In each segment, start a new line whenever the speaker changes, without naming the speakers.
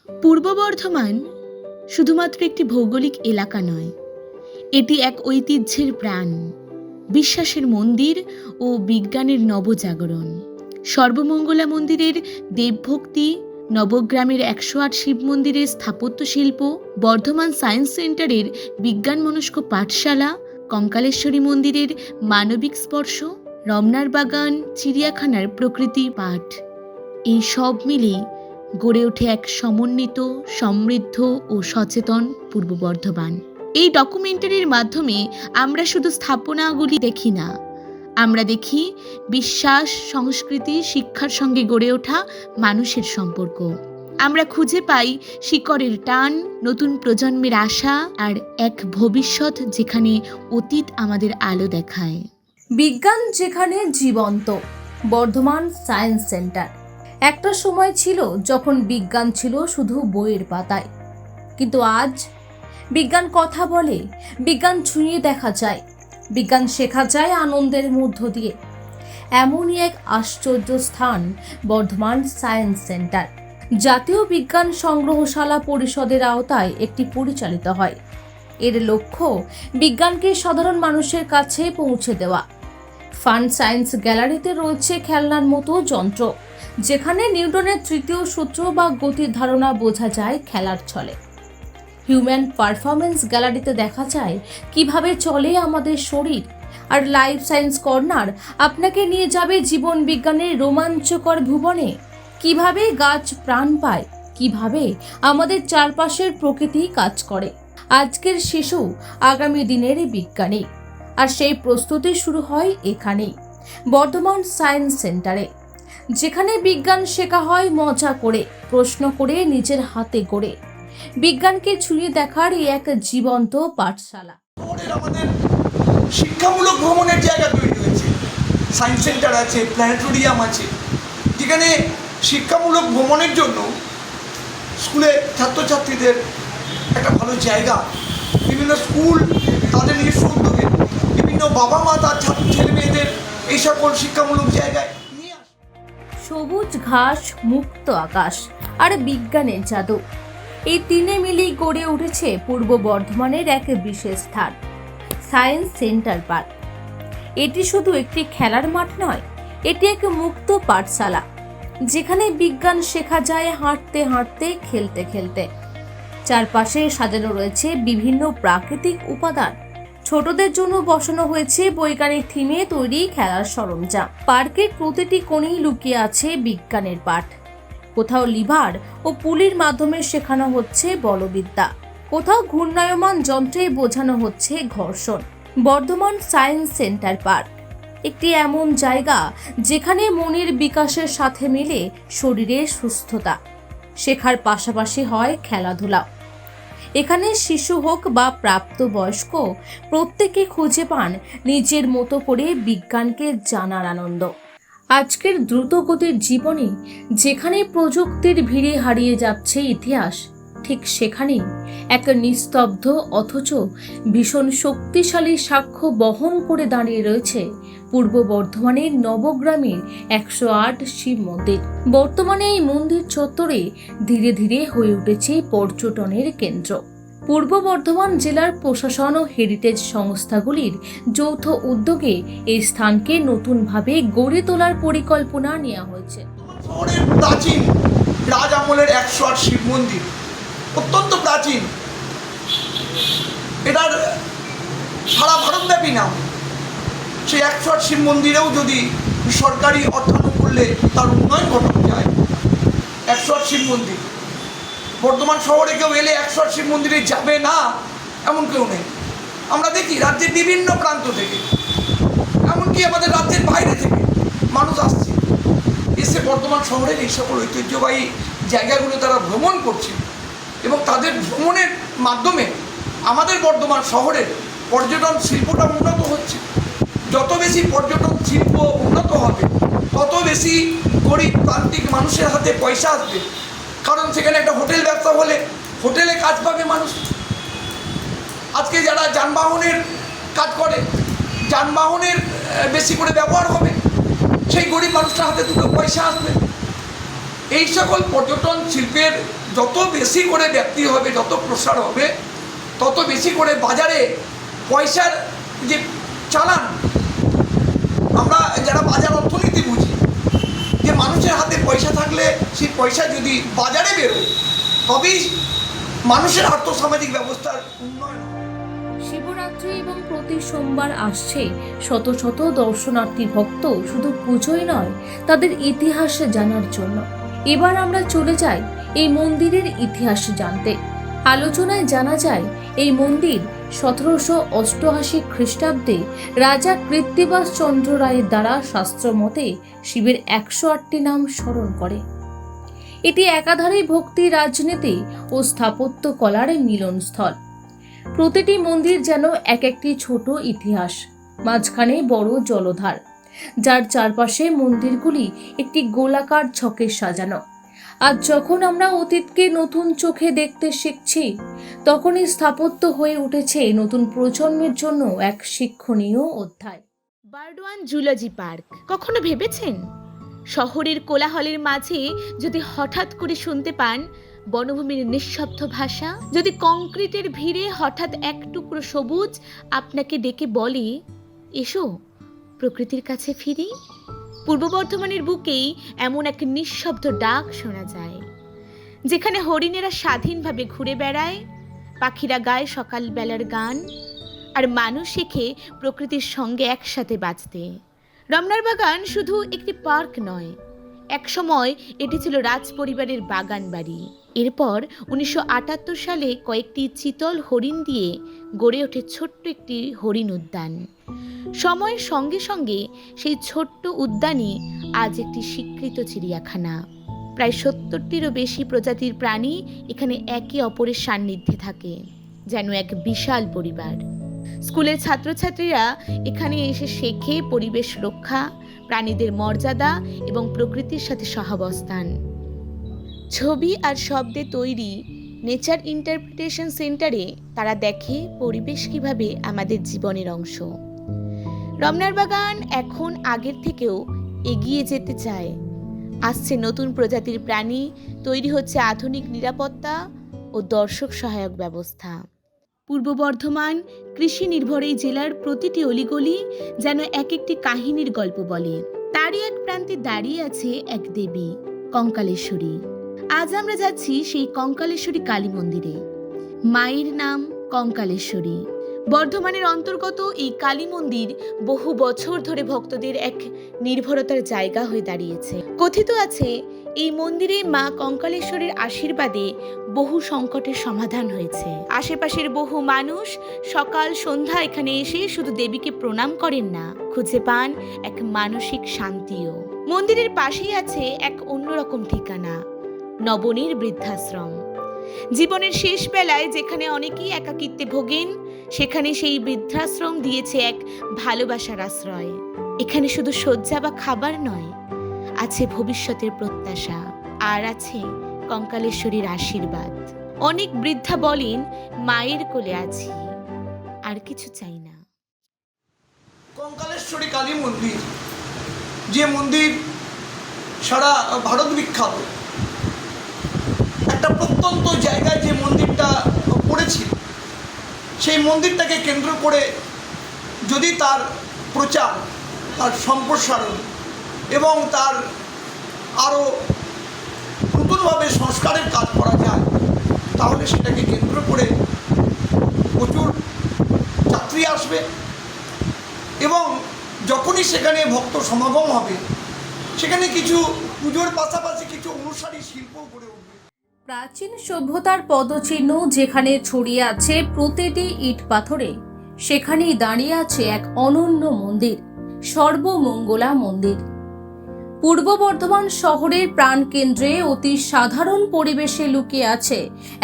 পূর্ব বর্ধমান শুধুমাত্র একটি ভৌগোলিক এলাকা নয়, এটি এক ঐতিহ্যের প্রাণ, বিশ্বাসের মন্দির ও বিজ্ঞানের নবজাগরণ। সর্বমঙ্গলা মন্দিরের দেবভক্তি, নবগ্রামের ১০৮ শিব মন্দিরের স্থাপত্য শিল্প, বর্ধমান সায়েন্স সেন্টারের বিজ্ঞানমনস্ক পাঠশালা, কঙ্কালেশ্বরী মন্দিরের মানবিক স্পর্শ, রমনার বাগান, চিড়িয়াখানার প্রকৃতি পাঠ, এই সব মিলেই গড়ে ওঠে এক সমন্বিত, সমৃদ্ধ ও সচেতন পূর্ব বর্ধমান। এই ডকুমেন্টারির মাধ্যমে আমরা শুধু স্থাপনাগুলি দেখি না, আমরা দেখি বিশ্বাস, সংস্কৃতি, শিক্ষার সঙ্গে গড়ে ওঠা মানুষের সম্পর্ক। আমরা খুঁজে পাই শিকড়ের টান, নতুন প্রজন্মের আশা আর এক ভবিষ্যৎ যেখানে অতীত আমাদের আলো দেখায়।
বিজ্ঞান যেখানে জীবন্ত, বর্ধমান সায়েন্স সেন্টার। একটা সময় ছিল যখন বিজ্ঞান ছিল শুধু বইয়ের পাতায়, কিন্তু আজ বিজ্ঞান কথা বলে, বিজ্ঞান ছুঁয়ে দেখা যায়, বিজ্ঞান শেখা যায় আনন্দের মধ্য দিয়ে। এমনই এক আশ্চর্য স্থান বর্ধমান সায়েন্স সেন্টার। জাতীয় বিজ্ঞান সংগ্রহশালা পরিষদের আওতায় একটি পরিচালিত হয়। এর লক্ষ্য বিজ্ঞানকে সাধারণ মানুষের কাছে পৌঁছে দেওয়া। ফান সায়েন্স গ্যালারিতে রয়েছে খেলনার মতো যন্ত্র, যেখানে নিউটনের তৃতীয় সূত্র বা গতির ধারণা বোঝা যায় খেলার ছলে। হিউম্যান পারফরমেন্স গ্যালারিতে দেখা যায় কিভাবে চলে আমাদের শরীর। আর লাইফ সায়েন্স কর্নার আপনাকে নিয়ে যাবে জীবন বিজ্ঞানের রোমাঞ্চকর ভুবনে। কিভাবে গাছ প্রাণ পায়, কিভাবে আমাদের চারপাশের প্রকৃতি কাজ করে। আজকের শিশু আগামী দিনের বিজ্ঞানী, আর সেই প্রস্তুতি শুরু হয় এখানেই, বর্ধমান সায়েন্স সেন্টারে, যেখানে বিজ্ঞান শেখা হয় মজা করে, প্রশ্ন করে, নিজের হাতে গড়ে। বিজ্ঞানকে ছুঁয়ে দেখার এই এক জীবন্ত পাঠশালা।
আমাদের শিক্ষামূলক ভ্রমণের জায়গা তৈরি হয়েছে, সায়েন্স সেন্টার আছে, প্ল্যানেটোরিয়াম আছে, যেখানে শিক্ষামূলক ভ্রমণের জন্য স্কুলে ছাত্রছাত্রীদের একটা ভালো জায়গা। বিভিন্ন স্কুল তাদের নিজস্ব উদ্যোগে বিভিন্ন বাবা মা তার ছেলে মেয়েদের এই সকল শিক্ষামূলক জায়গায় নিয়ে আসে।
সবুজ ঘাস, মুক্ত আকাশ আর বিজ্ঞানের জাদু, এই তিনে মিলেই গড়ে উঠেছে পূর্ব বর্ধমানের এক বিশেষ স্থান, সায়েন্স সেন্টার পার্ক। এটি শুধু একটি খেলার মাঠ নয়, এটি এক মুক্ত পাঠশালা, যেখানে বিজ্ঞান শেখা যায় হাঁটতে হাঁটতে, খেলতে খেলতে। চারপাশে সাজানো রয়েছে বিভিন্ন প্রাকৃতিক উপাদান। ছোটদের জন্য বসানো হয়েছে বৈজ্ঞানিক থিমে তৈরি খেলার সরঞ্জাম। পার্কের প্রতিটি কোণেই লুকিয়ে আছে বিজ্ঞানের পাঠ। কোথাও লিভার ও পুলির মাধ্যমে শেখানো হচ্ছে বলবিদ্যা, কোথাও ঘূর্ণায়মান যন্ত্রে বোঝানো হচ্ছে ঘর্ষণ। বর্ধমান সায়েন্স সেন্টার পার্ক একটি এমন জায়গা যেখানে মনের বিকাশের সাথে মিলে শরীরের সুস্থতা। শেখার পাশাপাশি হয় খেলাধুলা। এখানে শিশু হোক বা প্রাপ্তবয়স্ক, প্রত্যেকে খুঁজে পান নিজের মতো করে বিজ্ঞানকে জানার আনন্দ। আজকের দ্রুতগতির জীবনে যেখানে প্রযুক্তির ভিড়ে হারিয়ে যাচ্ছে ইতিহাস, ঠিক সেখানেই এক নিস্তব্ধ অথচ ভীষণ শক্তিশালী সাক্ষ্য বহন করে দাঁড়িয়ে রয়েছে পূর্ব বর্ধমানের নবগ্রামের ১০৮ শিব মন্দির। বর্তমানে এই মন্দির চত্বরে ধীরে ধীরে হয়ে উঠেছে পর্যটনের কেন্দ্র। পূর্ব বর্ধমান জেলার প্রশাসন ও হেরিটেজ সংস্থাগুলির যৌথ উদ্যোগে এই স্থানকে নতুনভাবে গড়ে তোলার পরিকল্পনা নেওয়া হয়েছে।
শহরের প্রাচীন রাজ আমলের ১০৮ শিব মন্দির, অত্যন্ত প্রাচীন। এটার সারা ভারতব্যাপী নাম। সেই ১০৮ শিব মন্দিরেও যদি সরকারি অর্থানুকূল্যে তার উন্নয়ন ঘটানো যায়। ১০৮ শিব মন্দির বর্ধমান শহরে কেউ এলে ১০৮ শিব মন্দিরে যাবে না এমন কেউ নেই। আমরা দেখি রাজ্যের বিভিন্ন প্রান্ত থেকে, এমনকি আমাদের রাজ্যের বাইরে থেকে মানুষ আসছে, এসে বর্ধমান শহরের এই সকল ঐতিহ্যবাহী জায়গাগুলো তারা ভ্রমণ করছে, এবং তাদের ভ্রমণের মাধ্যমে আমাদের বর্ধমান শহরের পর্যটন শিল্পটা উন্নত হচ্ছে। যত বেশি পর্যটন শিল্প উন্নত হবে, তত বেশি গরিব প্রান্তিক মানুষের হাতে পয়সা আসবে। কারণ সেখানে একটা হোটেল ব্যবসা হলে হোটেলে কাজ পাবে মানুষ। আজকে যারা যানবাহনের কাজ করে, যানবাহনের বেশি করে ব্যবহার হবে, সেই গরিব মানুষটার হাতে দুটো পয়সা আসবে। এই সকল পর্যটন শিল্পের যত বেশি করে ব্যক্তি হবে, যত প্রসার হবে, তত বেশি করে বাজারে পয়সার যে চালান, আমরা যারা বাজার অর্থনীতি বুঝি, যে মানুষের হাতে পয়সা থাকলে সেই পয়সা যদি বাজারে বেরোয়, তবেই মানুষের আর্থসামাজিক ব্যবস্থার উন্নয়ন হবে।
শিবরাত্রি এবং প্রতি সোমবার আসছে শত শত দর্শনার্থী ভক্ত শুধু পুজোই নয়, তাদের ইতিহাস জানার জন্য। এবার আমরা চলে যাই এই মন্দিরের ইতিহাস জানতে। আলোচনায় জানা যায় এই মন্দির 1788 খ্রিস্টাব্দে রাজা কৃত্তিবাস চন্দ্র রায়ের দ্বারা শাস্ত্র মতে শিবের 108টি নাম স্মরণ করে। এটি একাধারে ভক্তি, রাজনীতি ও স্থাপত্য কলার মিলনস্থল। প্রতিটি মন্দির যেন এক একটি ছোট ইতিহাস, মাঝখানে বড় জলধার, যার চারপাশে মন্দিরগুলি একটি গোলাকার ছকে সাজানো। আজ যখন আমরা অতীতকে নতুন চোখে দেখতে শিখছি, তখনই স্থাপত্য হয়ে উঠেছে নতুন প্রজন্মের জন্য এক শিক্ষণীয় অধ্যায়।
বারডোয়ান জুলজি পার্ক কখনো ভেবেছেন শহরের কোলাহলের মাঝে যদি হঠাৎ করে শুনতে পান বনভূমির নিঃশব্দ ভাষা, যদি কংক্রিটের ভিড়ে হঠাৎ এক টুকরো সবুজ আপনাকে ডেকে বলে, এসো প্রকৃতির কাছে ফিরি? পূর্ব বর্ধমানের বুকেই এমন এক নিঃশব্দ ডাক শোনা যায়, যেখানে হরিণেরা স্বাধীনভাবে ঘুরে বেড়ায়, পাখিরা গায় সকালবেলার গান, আর মানুষ শেখে প্রকৃতির সঙ্গে একসাথে বাঁচতে। রমনার বাগান শুধু একটি পার্ক নয়, একসময় এটি ছিল রাজ পরিবারের বাগান বাড়ি। এরপর 1978 সালে কয়েকটি চিতল হরিণ দিয়ে গড়ে ওঠে ছোট্ট একটি হরিণ উদ্যান। সময়ের সঙ্গে সঙ্গে সেই ছোট্ট উদ্যানই আজ একটি স্বীকৃত চিড়িয়াখানা। প্রায় 70টিরও বেশি প্রজাতির প্রাণী এখানে একে অপরের সান্নিধ্যে থাকে, যেন এক বিশাল পরিবার। স্কুলের ছাত্রছাত্রীরা এখানে এসে শেখে পরিবেশ রক্ষা, প্রাণীদের মর্যাদা এবং প্রকৃতির সাথে সহাবস্থান। ছবি আর শব্দে তৈরি নেচার ইন্টারপ্রিটেশন সেন্টারে তারা দেখে পরিবেশ কিভাবে আমাদের জীবনের অংশ। রমনার বাগান এখন আগের থেকেও এগিয়ে যেতে চায়। আসছে নতুন প্রজাতির প্রাণী, তৈরি হচ্ছে আধুনিক নিরাপত্তা ও দর্শক সহায়ক ব্যবস্থা। পূর্ব বর্ধমান কৃষি নির্ভর এই জেলার প্রতিটি অলিগলি যেন এক একটি কাহিনীর গল্প বলে। তারই এক প্রান্তে দাঁড়িয়ে আছে এক দেবী, কঙ্কালেশ্বরী। আজ আমরা যাচ্ছি সেই কঙ্কালেশ্বরী কালী মন্দিরে। মায়ের নাম কঙ্কালেশ্বরী। বর্ধমানের অন্তর্গত এই কালী মন্দির বহু বছর ধরে ভক্তদের এক নির্ভরতার জায়গা হয়ে দাঁড়িয়েছে। কথিত আছে এই মন্দিরে মা কঙ্কালেশ্বরীর আশীর্বাদে বহু সংকটের সমাধান হয়েছে। আশেপাশের বহু মানুষ সকাল সন্ধ্যা এখানে এসে শুধু দেবীকে প্রণাম করেন না, খুঁজে পান এক মানসিক শান্তিও। মন্দিরের পাশেই আছে এক অন্যরকম ঠিকানা, নবনীর বৃদ্ধাশ্রম। জীবনের শেষ বেলায় যেখানে অনেকেই একাকিত্বে ভোগেন, সেখানে সেই বৃদ্ধাশ্রম দিয়েছে এক ভালোবাসার আশ্রয়। এখানে শুধু শয্যা বা খাবার নয়, আছে ভবিষ্যতের প্রত্যাশা, আর আছে কঙ্কালেশ্বরীর আশীর্বাদ। অনেক বৃদ্ধা বলেন, মায়ের কোলে আছি, আর কিছু চাই না।
কঙ্কালেশ্বরী কালী মন্দির, যে মন্দির সারা ভারত বিখ্যাত, একটা প্রত্যন্ত জায়গায় যে মন্দিরটা পড়েছিল, সেই মন্দিরটাকে কেন্দ্র করে যদি তার প্রচার, তার সম্প্রসারণ এবং তার আরও নতুনভাবে সংস্কারের কাজ করা যায়, তাহলে সেটাকে কেন্দ্র করে প্রচুর যাত্রী আসবে এবং যখনই সেখানে ভক্ত সমাগম হবে, সেখানে কিছু পুজোর পাশাপাশি কিছু অনুসারী শিল্পও গড়ে উঠবে।
প্রাচীন সভ্যতার পদচিহ্ন যেখানে ছড়িয়ে আছে প্রতিটি ইট পাথরে, সেখানেই দাঁড়িয়ে আছে এক অনন্য মন্দির, সর্বমঙ্গলা মন্দির। পূর্ব বর্ধমান শহরের প্রাণকেন্দ্রে অতি সাধারণ পরিবেশে লুকিয়ে আছে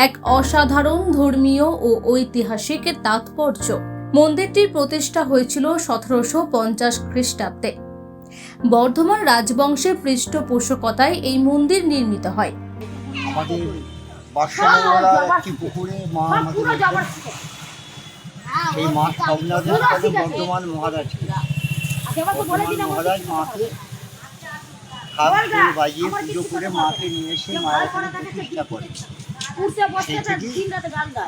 এক অসাধারণ ধর্মীয় ও ঐতিহাসিক তাৎপর্য। মন্দিরটির প্রতিষ্ঠা হয়েছিল 1750 খ্রিস্টাব্দে। বর্ধমান রাজবংশের পৃষ্ঠপোষকতায় এই মন্দির নির্মিত হয়।
আমাদের বাদশাহরা একটি পুকুরে মা আমাদের সেই মা স্বপ্নাদেশ বর্ধমান মহারাজ মহারাজ মাকে ঢাক ঢোল বাজিয়ে পুজো করে মাকে নিয়ে এসে মায়ের এখানে প্রতিষ্ঠা করে। সেই থেকেই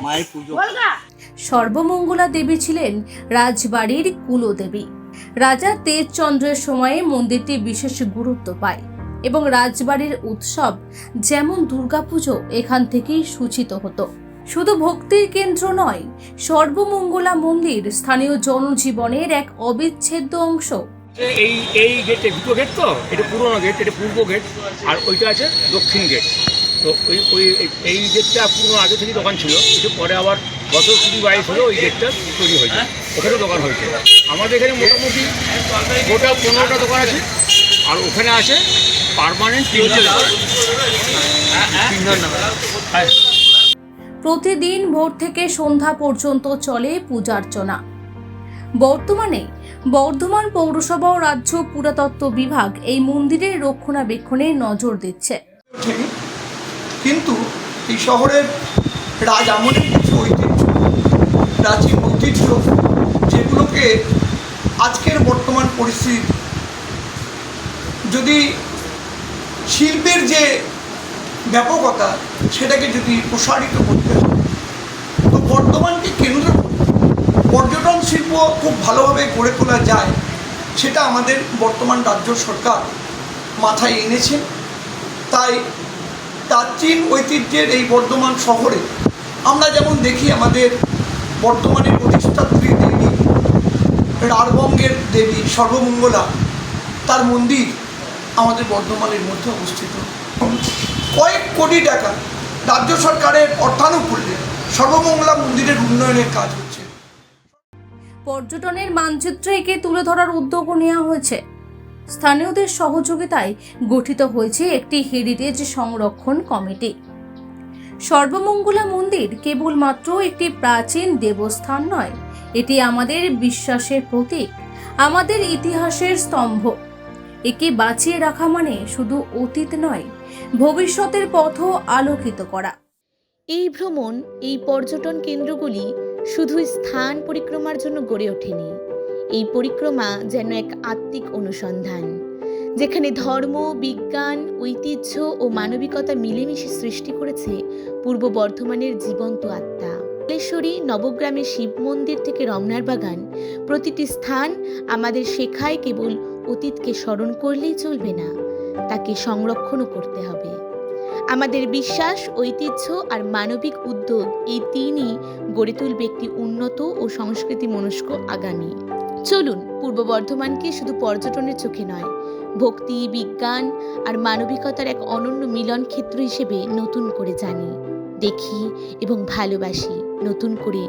মায়ের পুজো করে।
সর্বমঙ্গলা দেবী ছিলেন রাজবাড়ির কুলদেবী। রাজা তেজচন্দ্রের সময়ে মন্দিরটি বিশেষ গুরুত্ব পায় এবং রাজবাড়ির উৎসব যেমন দুর্গাপুজো এখান থেকেই সূচিত হতো। শুধু ভক্তির কেন্দ্র নয়, সর্বমঙ্গলা মন্দির স্থানীয় জনজীবনের এক অবিচ্ছেদ্য অংশ।
এই গেটে দুটো গেট, তো এটা পুরোনো গেট, এটা পূর্ব গেট, আর ওইটা আছে দক্ষিণ গেট। তো এই গেটটা পুরো আগে থেকে দোকান ছিল, একটু পরে আবার বছর 20-22 হলো ওই গেটটা তৈরি হয়েছে, ওখানেও দোকান হয়েছে। আমাদের এখানে মোটামুটি গোটা 15টা দোকান আছে, আর ওখানে আছে পার্মানেন্ট 3টে দোকান।
প্রতিদিন ভোর থেকে সন্ধ্যা পর্যন্ত চলে পূজার্চনা। বর্তমানে বর্ধমান পৌরসভা ও রাজ্য পুরাতত্ত্ব বিভাগ এই মন্দিরের রক্ষণাবেক্ষণে নজর দিচ্ছে।
ওঠেনি, কিন্তু এই শহরের রাজ আমলের কিছু ঐতিহ্য, প্রাচীন ঐতিহ্য, যেগুলোকে আজকের বর্তমান পরিস্থিতি যদি শিল্পের যে ব্যাপকতা সেটাকে যদি প্রসারিত করতে হয়, তো বর্তমানকে কেন্দ্র করে পর্যটন শিল্প খুব ভালোভাবে গড়ে তোলা যায়, সেটা আমাদের বর্তমান রাজ্য সরকার মাথায় এনেছেন। তাই প্রাচীন ঐতিহ্যের এই বর্ধমান শহরে আমরা যেমন দেখি আমাদের বর্তমানের প্রতিষ্ঠাত্রী দেবী রাঢ়বঙ্গের দেবী সর্বমঙ্গলা, তার মন্দির আমাদের বর্ধমানের মধ্যে অবস্থিত। কয়েক কোটি টাকা রাজ্য সরকারের অর্থানুকূল্যে সর্বমঙ্গলা মন্দিরের উন্নয়নের কাজ হচ্ছে।
পর্যটনের মানচিত্রে একে তুলে ধরার উদ্যোগও নেওয়া হয়েছে। স্থানীয়দের সহযোগিতায় গঠিত হয়েছে একটি হেরিটেজ সংরক্ষণ কমিটি। সর্বমঙ্গলা মন্দির কেবলমাত্র একটি প্রাচীন দেবস্থান নয়, এটি আমাদের বিশ্বাসের প্রতীক, আমাদের ইতিহাসের স্তম্ভ। একে বাঁচিয়ে রাখা মানে শুধু অতীত নয়, ভবিষ্যতের পথও আলোকিত করা।
এই ভ্রমণ, এই পর্যটন কেন্দ্রগুলি শুধু স্থান পরিক্রমার জন্য গড়ে ওঠেনি। এই পরিক্রমা যেন এক আত্মিক অনুসন্ধান, যেখানে ধর্ম, বিজ্ঞান, ঐতিহ্য ও মানবিকতা মিলেমিশে সৃষ্টি করেছে পূর্ব বর্ধমানের জীবন্ত আত্মা। কালেশ্বরী, নবগ্রামের শিব মন্দির থেকে রমনার বাগান, প্রতিটি স্থান আমাদের শেখায় কেবল অতীতকে স্মরণ করলেই চলবে না, তাকে সংরক্ষণও করতে হবে। আমাদের বিশ্বাস, ঐতিহ্য আর মানবিক উদ্যোগ, এই তিনই গড়ে তুলবে একটি উন্নত ও সংস্কৃতি মনস্ক আগামী। চলুন পূর্ব বর্ধমানকে শুধু পর্যটনের চোখে নয়, ভক্তি, বিজ্ঞান আর মানবিকতার এক অনন্য মিলন ক্ষেত্র হিসেবে নতুন করে জানি, দেখি এবং ভালোবাসি, নতুন করে